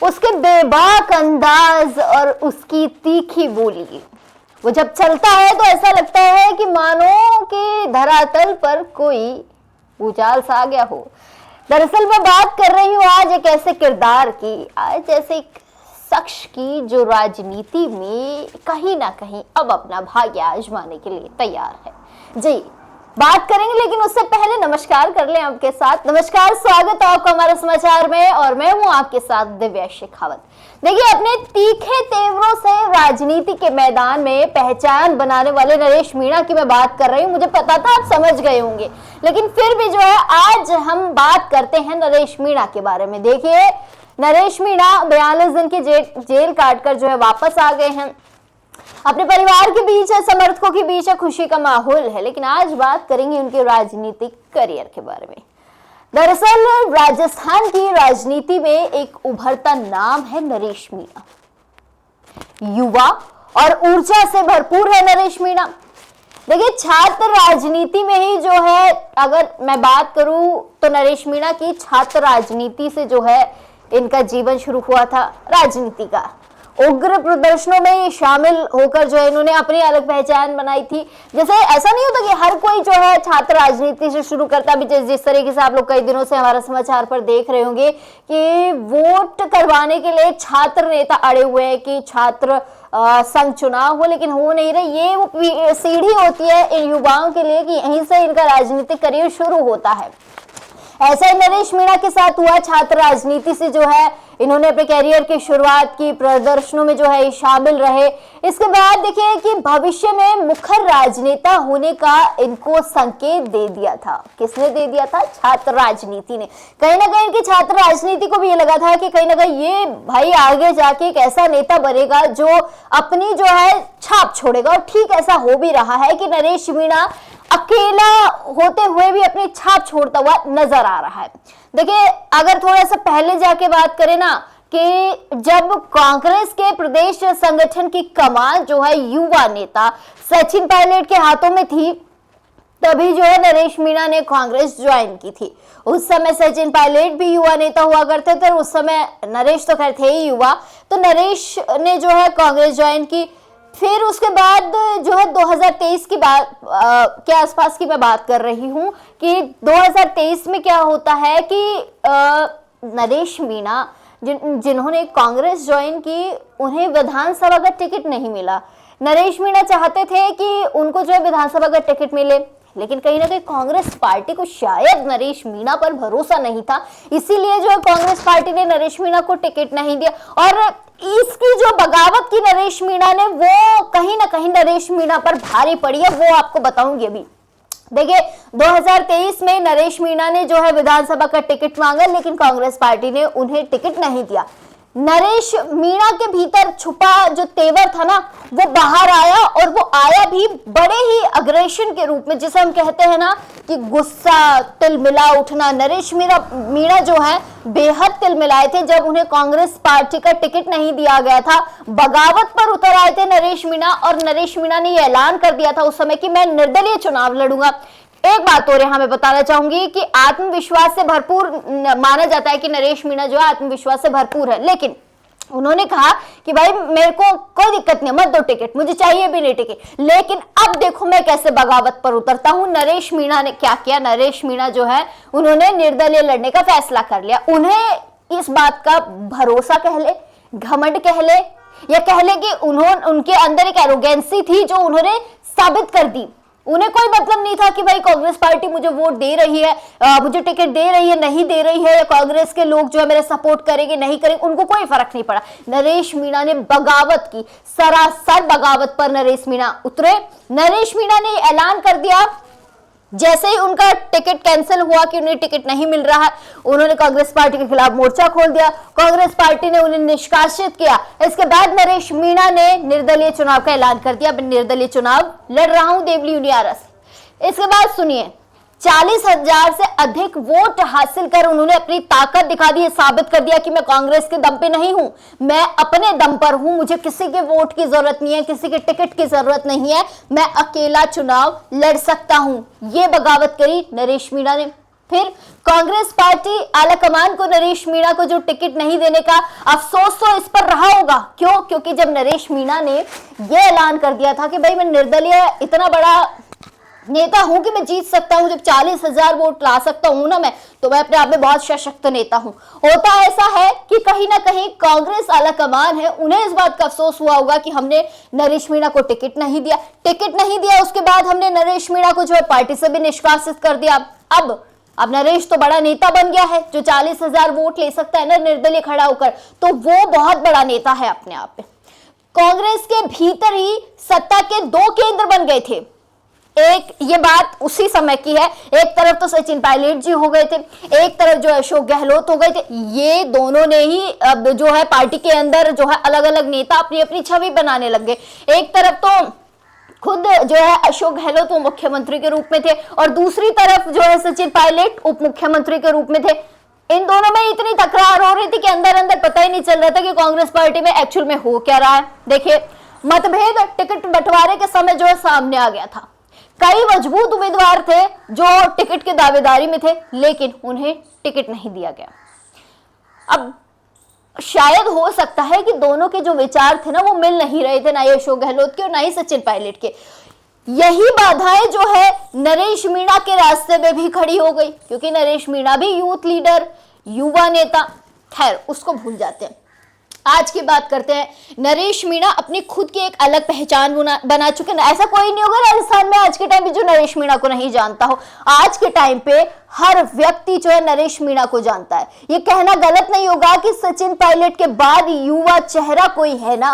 उसके बेबाक अंदाज और उसकी तीखी बोली, वो जब चलता है तो ऐसा लगता है कि मानो कि धरातल पर कोई भूचाल सा आ गया हो। दरअसल मैं बात कर रही हूँ आज एक ऐसे किरदार की, आज ऐसे एक शख्स की जो राजनीति में कहीं ना कहीं अब अपना भाग्य आजमाने के लिए तैयार है। जी बात करेंगे, लेकिन उससे पहले नमस्कार कर लें आपके साथ। नमस्कार, स्वागत है आपका हमारे समाचार में और मैं हूं आपके साथ दिव्या शेखावत। देखिए, अपने तीखे तेवरों से राजनीति के मैदान में पहचान बनाने वाले नरेश मीणा की मैं बात कर रही हूँ। मुझे पता था आप समझ गए होंगे, लेकिन फिर भी जो है आज हम बात करते हैं नरेश मीणा के बारे में। देखिए, नरेश मीणा 42 दिन की जेल काटकर जो है वापस आ गए हैं। अपने परिवार के बीच है, समर्थकों के बीच है, खुशी का माहौल है। लेकिन आज बात करेंगे उनके राजनीतिक करियर के बारे में। दरअसल राजस्थान की राजनीति में एक उभरता नाम है नरेश मीणा। युवा और ऊर्जा से भरपूर है नरेश मीणा। देखिए, छात्र राजनीति में ही जो है, अगर मैं बात करूं तो नरेश मीणा की छात्र राजनीति से जो है इनका जीवन शुरू हुआ था राजनीति का। उग्र प्रदर्शनों में शामिल होकर जो है इन्होंने अपनी अलग पहचान बनाई थी। जैसे ऐसा नहीं होता कि हर कोई जो है छात्र राजनीति से शुरू करता भी, जिस तरीके से आप लोग कई दिनों से हमारा समाचार पर देख रहे होंगे कि वोट करवाने के लिए छात्र नेता अड़े हुए हैं कि छात्र संघ चुनाव हो, लेकिन हो नहीं रहे। ये वो सीढ़ी होती है इन युवाओं के लिए कि यहीं से इनका राजनीतिक करियर शुरू होता है। ऐसा ही नरेश मीणा के साथ हुआ। छात्र राजनीति से जो है इन्होंने अपने कैरियर की शुरुआत की, प्रदर्शनों में जो है शामिल रहे। इसके बाद देखिए कि भविष्य में मुखर राजनेता होने का इनको संकेत दे दिया था। किसने दे दिया था? छात्र राजनीति ने। कहीं ना कहीं इनकी छात्र राजनीति को भी ये लगा था कि कहीं ना कहीं ये भाई आगे जाके एक ऐसा नेता बनेगा जो अपनी जो है छाप छोड़ेगा, और ठीक ऐसा हो भी रहा है कि नरेश मीणा अकेला होते हुए भी अपनी छाप छोड़ता हुआ नजर आ रहा है। देखिए, अगर थोड़ा सा पहले जाके बात करें ना कि जब कांग्रेस के प्रदेश संगठन की कमान जो है युवा नेता सचिन पायलट के हाथों में थी, तभी जो है नरेश मीणा ने कांग्रेस ज्वाइन की थी। उस समय सचिन पायलट भी युवा नेता हुआ करते थे, उस समय नरेश तो खैर थे ही युवा, तो नरेश ने जो है कांग्रेस ज्वाइन की। फिर उसके बाद जो है 2023 की बात के आसपास की मैं बात कर रही हूँ कि 2023 में क्या होता है कि नरेश मीणा जिन्होंने कांग्रेस ज्वाइन की, उन्हें विधानसभा का टिकट नहीं मिला। नरेश मीणा चाहते थे कि उनको जो है विधानसभा का टिकट मिले, लेकिन कहीं ना कहीं कांग्रेस पार्टी को शायद नरेश मीणा पर भरोसा नहीं था, इसीलिए जो है कांग्रेस पार्टी ने नरेश मीणा को टिकट नहीं दिया। और इसकी जो बगावत की नरेश मीणा ने, वो कहीं ना कहीं नरेश मीणा पर भारी पड़ी है, वो आपको बताऊंगी अभी। देखिए, 2023 में नरेश मीणा ने जो है विधानसभा का टिकट मांगा, लेकिन कांग्रेस पार्टी ने उन्हें टिकट नहीं दिया। नरेश मीणा के भीतर छुपा जो तेवर था ना, वो बाहर आया, और वो आया भी बड़े ही अग्रेशन के रूप में, जिसे हम कहते हैं ना कि गुस्सा, तिलमिला उठना। नरेश मीणा जो है बेहद तिलमिलाए थे जब उन्हें कांग्रेस पार्टी का टिकट नहीं दिया गया था। बगावत पर उतर आए थे नरेश मीणा, और नरेश मीणा ने यह ऐलान कर दिया था उस समय कि मैं निर्दलीय चुनाव लड़ूंगा। एक बात और यहाँ मैं बताना चाहूंगी कि आत्मविश्वास से भरपूर माना जाता है कि नरेश मीणा जो है आत्मविश्वास से भरपूर है, लेकिन उन्होंने कहा कि भाई मेरे को कोई दिक्कत नहीं, मत दो टिकट, मुझे चाहिए भी नहीं टिकट, लेकिन अब देखो मैं कैसे बगावत पर उतरता हूं। नरेश मीणा ने क्या किया? नरेश मीणा जो है उन्होंने निर्दलीय लड़ने का फैसला कर लिया। उन्हें इस बात का भरोसा कह ले, घमंड कह ले, या कह ले कि उनके अंदर एक एरोगेंसी थी जो उन्होंने साबित कर दी। उन्हें कोई मतलब नहीं था कि भाई कांग्रेस पार्टी मुझे वोट दे रही है, मुझे टिकट दे रही है, नहीं दे रही है, या कांग्रेस के लोग जो है मेरा सपोर्ट करेंगे नहीं करेंगे, उनको कोई फर्क नहीं पड़ा। नरेश मीणा ने बगावत की, सरासर बगावत पर नरेश मीणा उतरे। नरेश मीणा ने ऐलान कर दिया, जैसे ही उनका टिकट कैंसिल हुआ कि उन्हें टिकट नहीं मिल रहा है, उन्होंने कांग्रेस पार्टी के खिलाफ मोर्चा खोल दिया। कांग्रेस पार्टी ने उन्हें निष्कासित किया। इसके बाद नरेश मीणा ने निर्दलीय चुनाव का ऐलान कर दिया, मैं निर्दलीय चुनाव लड़ रहा हूं देवली यूनियारा से। इसके बाद सुनिए, 40,000 से अधिक वोट हासिल कर उन्होंने अपनी ताकत दिखा दी, साबित कर दिया कि मैं कांग्रेस के दम पे नहीं हूं, मैं अपने दम पर हूं, मुझे किसी के वोट की जरूरत नहीं है, किसी के टिकट की जरूरत नहीं है, मैं अकेला चुनाव लड़ सकता हूं। ये बगावत करी नरेश मीणा ने। फिर कांग्रेस पार्टी आलाकमान को नरेश मीणा को जो टिकट नहीं देने का अफसोस तो इस पर रहा होगा। क्यों? क्योंकि जब नरेश मीणा ने यह ऐलान कर दिया था कि भाई मैं निर्दलीय इतना बड़ा नेता हूं कि मैं जीत सकता हूं, जब 40,000 वोट ला सकता हूं ना मैं, तो मैं अपने आप में बहुत सशक्त नेता हूं। होता ऐसा है कि कहीं ना कहीं कांग्रेस आलाकमान है, उन्हें इस बात का अफसोस हुआ होगा कि हमने नरेश मीणा को टिकट नहीं दिया। उसके बाद हमने नरेश मीणा को जो है पार्टी से भी निष्कासित कर दिया। अब नरेश तो बड़ा नेता बन गया है, जो 40,000 वोट ले सकता है ना निर्दलीय खड़ा होकर, तो वो बहुत बड़ा नेता है अपने आप में। कांग्रेस के भीतर ही सत्ता के 2 केंद्र बन गए थे। एक ये बात उसी समय की है, एक तरफ तो सचिन पायलट जी हो गए थे, एक तरफ जो अशोक गहलोत हो गए थे। ये दोनों ने ही अब जो है पार्टी के अंदर जो है अलग अलग नेता अपनी अपनी छवि बनाने लग गए। एक तरफ तो खुद जो है अशोक गहलोत वो मुख्यमंत्री के रूप में थे, और दूसरी तरफ जो है सचिन पायलट उप मुख्यमंत्री के रूप में थे। इन दोनों में इतनी तकरार हो रही थी कि अंदर अंदर पता ही नहीं चल रहा था कि कांग्रेस पार्टी में एक्चुअल में हो क्या रहा है। देखिए, मतभेद टिकट बंटवारे के समय जो है सामने आ गया था। कई मजबूत उम्मीदवार थे जो टिकट के दावेदारी में थे, लेकिन उन्हें टिकट नहीं दिया गया। अब शायद हो सकता है कि दोनों के जो विचार थे ना वो मिल नहीं रहे थे, ना ही अशोक गहलोत के और ना ही सचिन पायलट के। यही बाधाएं जो है नरेश मीणा के रास्ते में भी खड़ी हो गई, क्योंकि नरेश मीणा भी यूथ लीडर, युवा नेता, खैर उसको भूल जाते हैं। आज की बात करते हैं। नरेश मीणा अपनी खुद की एक अलग पहचान बना चुके हैं। ऐसा कोई नहीं होगा राजस्थान में आज के टाइम पे जो नरेश मीणा को नहीं जानता हो। आज के टाइम पे हर व्यक्ति जो है नरेश मीणा को जानता है। ये कहना गलत नहीं होगा कि सचिन पायलट के बाद युवा चेहरा कोई है ना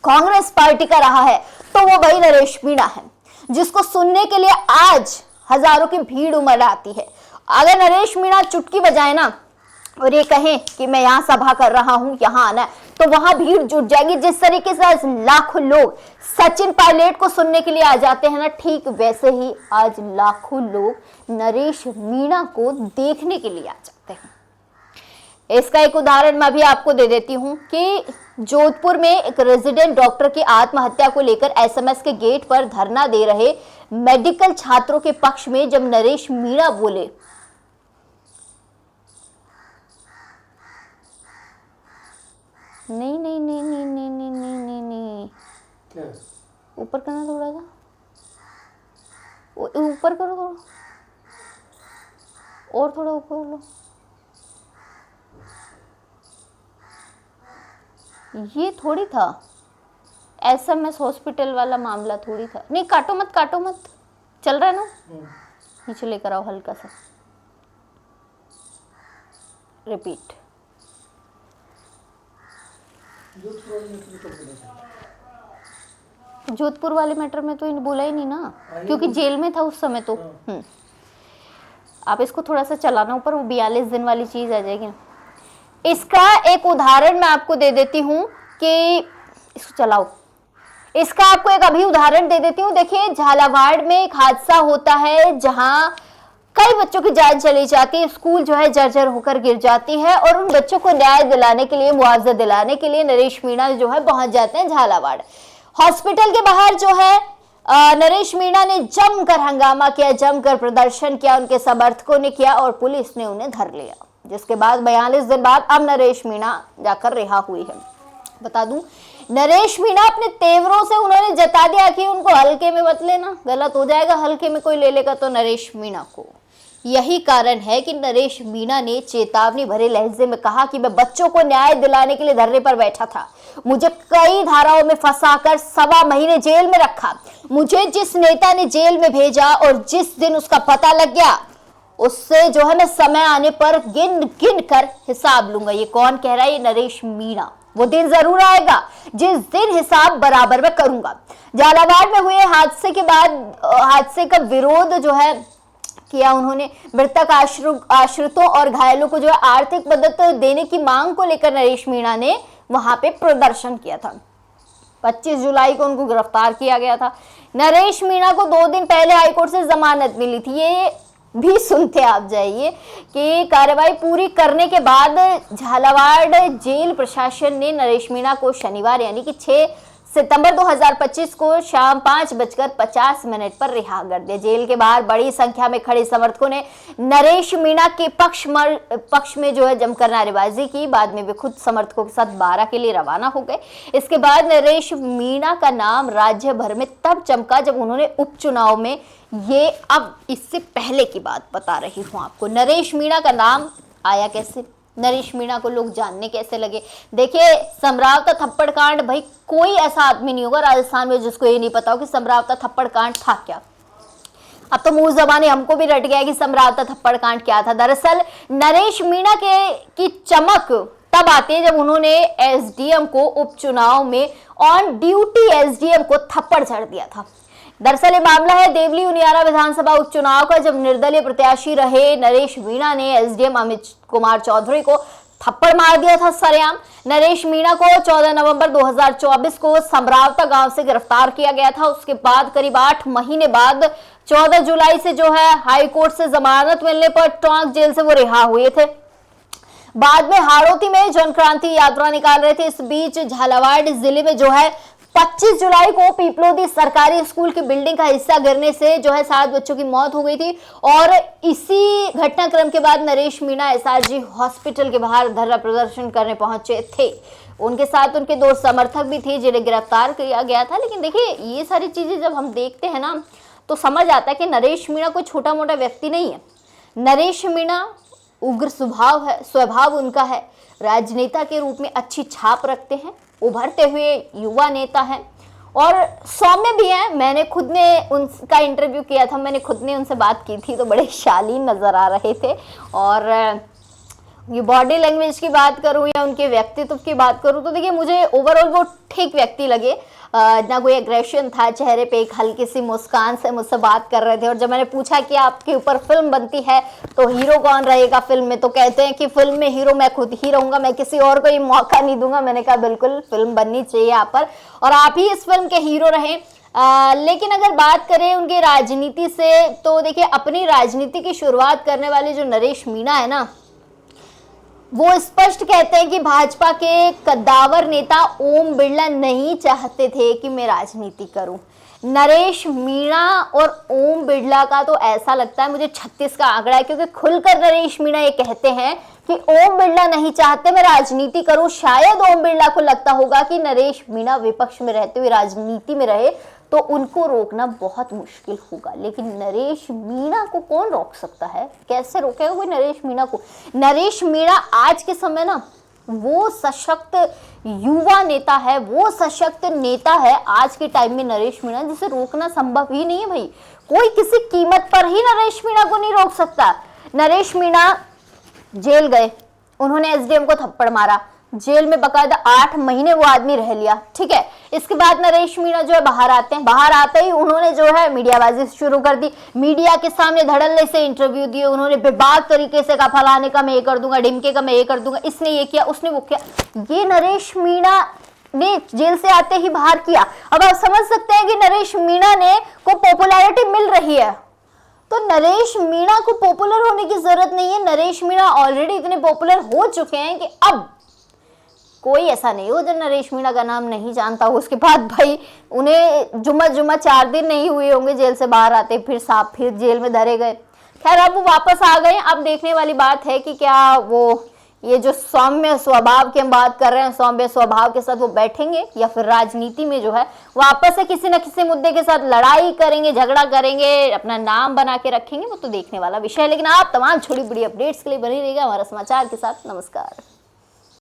कांग्रेस पार्टी का रहा है, तो वो भाई नरेश मीणा है, जिसको सुनने के लिए आज हजारों की भीड़ उमड़ आती है। अगर नरेश मीणा चुटकी बजाए ना और ये कहें कि मैं यहाँ सभा कर रहा हूँ, यहाँ आना है, तो वहां भीड़ जुट जाएगी। जिस तरीके से आज लाखों लोग सचिन पायलट को सुनने के लिए आ जाते हैं ना, ठीक वैसे ही आज लाखों लोग नरेश मीणा को देखने के लिए आ जाते हैं। इसका एक उदाहरण मैं भी आपको दे देती हूं कि जोधपुर में एक रेजिडेंट डॉक्टर की आत्महत्या को लेकर एसएमएस के गेट पर धरना दे रहे मेडिकल छात्रों के पक्ष में जब नरेश मीणा बोले, नहीं नहीं नहीं नहीं नहीं नहीं नहीं नहीं नहीं, क्या ऊपर करना थोड़ा सा, ऊपर करो थोड़ा और, थोड़ा ऊपर लो। ये थोड़ी था एसएमएस हॉस्पिटल वाला मामला, थोड़ी था। नहीं काटो मत, चल रहा है ना, नीचे लेकर आओ हल्का सा, रिपीट। जोधपुर वाले मैटर में तो बोला ही नहीं ना, क्योंकि जेल में था उस समय तो। आप इसको थोड़ा सा चलाना ऊपर, वो 42 दिन वाली चीज आ जाएगी। इसका एक उदाहरण मैं आपको दे देती हूँ कि इसको चलाओ। इसका आपको एक अभी उदाहरण दे देती हूँ। देखिए, झालावाड़ में एक हादसा होता है जहां कई बच्चों की जान चली जाती है, स्कूल जो है जर्जर होकर गिर जाती है, और उन बच्चों को न्याय दिलाने के लिए, मुआवजा दिलाने के लिए नरेश मीणा जो है पहुंच जाते हैं झालावाड़। हॉस्पिटल के बाहर जो है नरेश मीणा ने जमकर हंगामा किया, जमकर प्रदर्शन किया, उनके समर्थकों ने किया और पुलिस ने उन्हें धर लिया, जिसके बाद 42 दिन बाद अब नरेश मीणा जाकर रिहा हुई है। बता दूं, नरेश मीणा अपने तेवरों से उन्होंने जता दिया कि उनको हल्के में मत लेना, गलत हो जाएगा, हल्के में कोई ले लेगा तो नरेश मीणा को। यही कारण है कि नरेश मीणा ने चेतावनी भरे लहजे में कहा कि मैं बच्चों को न्याय दिलाने के लिए धरने पर बैठा था, मुझे कई धाराओं में फंसाकर 1.25 महीने जेल में रखा, मुझे जिस नेता ने जेल में भेजा और जिस दिन उसका पता लग गया उससे जो है मैं समय आने पर गिन गिन कर हिसाब लूंगा। ये कौन कह रहा है? ये नरेश मीणा। वो दिन जरूर आएगा जिस दिन हिसाब बराबर में करूंगा। झालावाड़ में हुए हादसे के बाद हादसे का विरोध जो है किया उन्होंने। मृतक आश्रितों और घायलों को जो है आर्थिक मदद देने की मांग को लेकर नरेश मीणा ने वहां पे प्रदर्शन किया था। 25 जुलाई को उनको गिरफ्तार किया गया था। नरेश मीणा को 2 दिन पहले हाईकोर्ट से जमानत मिली थी। ये भी सुनते आप जाइए कि कार्रवाई पूरी करने के बाद झालावाड़ जेल प्रशासन ने नरेश मीणा को शनिवार यानी कि 6 सितंबर 2025 को शाम 5:50 पर रिहा कर दिया। जेल के बाहर बड़ी संख्या में खड़े समर्थकों ने नरेश मीणा के पक्ष में जो है जमकर नारेबाजी की। बाद में वे खुद समर्थकों के साथ बारा के लिए रवाना हो गए। इसके बाद नरेश मीणा का नाम राज्य भर में तब चमका जब उन्होंने उपचुनाव में, ये अब इससे पहले की बात बता रही हूं आपको, नरेश मीणा का नाम आया कैसे, नरेश मीणा को लोग जानने कैसे लगे। देखिए, समरावता थप्पड़ कांड, भाई कोई ऐसा आदमी नहीं होगा राजस्थान में जिसको ये नहीं पता हो कि समरावता थप्पड़ कांड था क्या। अब तो मुंह जबानी हमको भी रट गया कि समरावता थप्पड़ कांड क्या था। दरअसल नरेश मीणा की चमक तब आती है जब उन्होंने एसडीएम को उपचुनाव में ऑन ड्यूटी एसडीएम को थप्पड़ जड़ दिया था। दरअसल ये मामला है देवली उनियारा विधानसभा उपचुनाव का, जब निर्दलीय प्रत्याशी रहे नरेश मीणा ने एसडीएम अमित कुमार चौधरी को थप्पड़ मार दिया था सरेआम। नरेश मीणा को 14 नवंबर 2024 को समरावता गांव से गिरफ्तार किया गया था। उसके बाद करीब 8 महीने बाद 14 जुलाई से जो है हाई कोर्ट से जमानत मिलने पर टोंक जेल से वो रिहा हुए थे। बाद में हाड़ौती में जनक्रांति यात्रा निकाल रहे थे। इस बीच झालावाड़ जिले में जो है 25 जुलाई को पीपलोदी सरकारी स्कूल की बिल्डिंग का हिस्सा गिरने से जो है 7 बच्चों की मौत हो गई थी। और इसी घटनाक्रम के बाद नरेश मीणा एसआरजी हॉस्पिटल के बाहर धरना प्रदर्शन करने पहुंचे थे। उनके साथ उनके 2 समर्थक भी थे जिन्हें गिरफ्तार किया गया था। लेकिन देखिए, ये सारी चीजें जब हम देखते हैं ना तो समझ आता है कि नरेश मीणा कोई छोटा मोटा व्यक्ति नहीं है। नरेश मीणा उग्र स्वभाव उनका है, राजनेता के रूप में अच्छी छाप रखते हैं, उभरते हुए युवा नेता हैं और सौम्य भी हैं। मैंने खुद ने उनका इंटरव्यू किया था, मैंने खुद ने उनसे बात की थी तो बड़े शालीन नजर आ रहे थे। और ये बॉडी लैंग्वेज की बात करूं या उनके व्यक्तित्व की बात करूं तो देखिए, मुझे ओवरऑल वो ठीक व्यक्ति लगे। ना कोई एग्रेशन था चेहरे पे, एक हल्की सी मुस्कान से मुझसे बात कर रहे थे। और जब मैंने पूछा कि आपके ऊपर फिल्म बनती है तो हीरो कौन रहेगा फिल्म में, तो कहते हैं कि फिल्म में हीरो मैं खुद ही रहूंगा, मैं किसी और को ये मौका नहीं दूंगा। मैंने कहा बिल्कुल, फिल्म बननी चाहिए आप पर और आप ही इस फिल्म के हीरो रहें। लेकिन अगर बात करें उनकी राजनीति से तो देखिए, अपनी राजनीति की शुरुआत करने वाले जो नरेश मीणा है ना, वो स्पष्ट कहते हैं कि भाजपा के कद्दावर नेता ओम बिरला नहीं चाहते थे कि मैं राजनीति करूं। नरेश मीणा और ओम बिरला का तो ऐसा लगता है मुझे 36 का आंकड़ा है, क्योंकि खुलकर नरेश मीणा ये कहते हैं कि ओम बिरला नहीं चाहते मैं राजनीति करूं। शायद ओम बिरला को लगता होगा कि नरेश मीणा विपक्ष में रहते हुए राजनीति में रहे तो उनको रोकना बहुत मुश्किल होगा। लेकिन नरेश मीणा को कौन रोक सकता है, कैसे रोकेगा कोई नरेश मीणा को। नरेश मीणा आज के समय ना वो सशक्त युवा नेता है, वो सशक्त नेता है आज के टाइम में नरेश मीणा, जिसे रोकना संभव ही नहीं है भाई। कोई किसी कीमत पर ही नरेश मीणा को नहीं रोक सकता। नरेश मीणा जेल गए, उन्होंने एसडीएम को थप्पड़ मारा, जेल में बकायदा 8 महीने वो आदमी रह लिया, ठीक है। इसके बाद नरेश मीणा जो है बाहर आते हैं, बाहर आते ही उन्होंने जो है मीडियाबाजी शुरू कर दी। मीडिया के सामने धड़ल्ले से इंटरव्यू दिए, उन्होंने बेबाक तरीके से कहा फलाने का मैं ये कर दूंगा, ढिमके का मैं ये कर दूंगा, इसने ये किया उसने वो किया। ये नरेश मीणा ने जेल से आते ही बाहर किया। अब आप समझ सकते हैं कि नरेश मीणा ने को पॉपुलैरिटी मिल रही है, तो नरेश मीणा को पॉपुलर होने की जरूरत नहीं है। नरेश मीणा ऑलरेडी इतने पॉपुलर हो चुके हैं कि अब कोई ऐसा नहीं हो जो नरेश मीणा का नाम नहीं जानता हो। उसके बाद भाई उन्हें जुम्मा 4 दिन नहीं हुए होंगे जेल से बाहर आते, फिर जेल में धरे गए। खैर, अब वो वापस आ गए। अब देखने वाली बात है कि क्या वो ये जो सौम्य स्वभाव की हम बात कर रहे हैं, सौम्य स्वभाव के साथ वो बैठेंगे या फिर राजनीति में जो है वापस से किसी न किसी मुद्दे के साथ लड़ाई करेंगे, झगड़ा करेंगे, अपना नाम बना के रखेंगे। वो तो देखने वाला विषय है। लेकिन आप तमाम छोटी बड़ी अपडेट्स के लिए बनी रहिएगा हमारा समाचार के साथ। नमस्कार।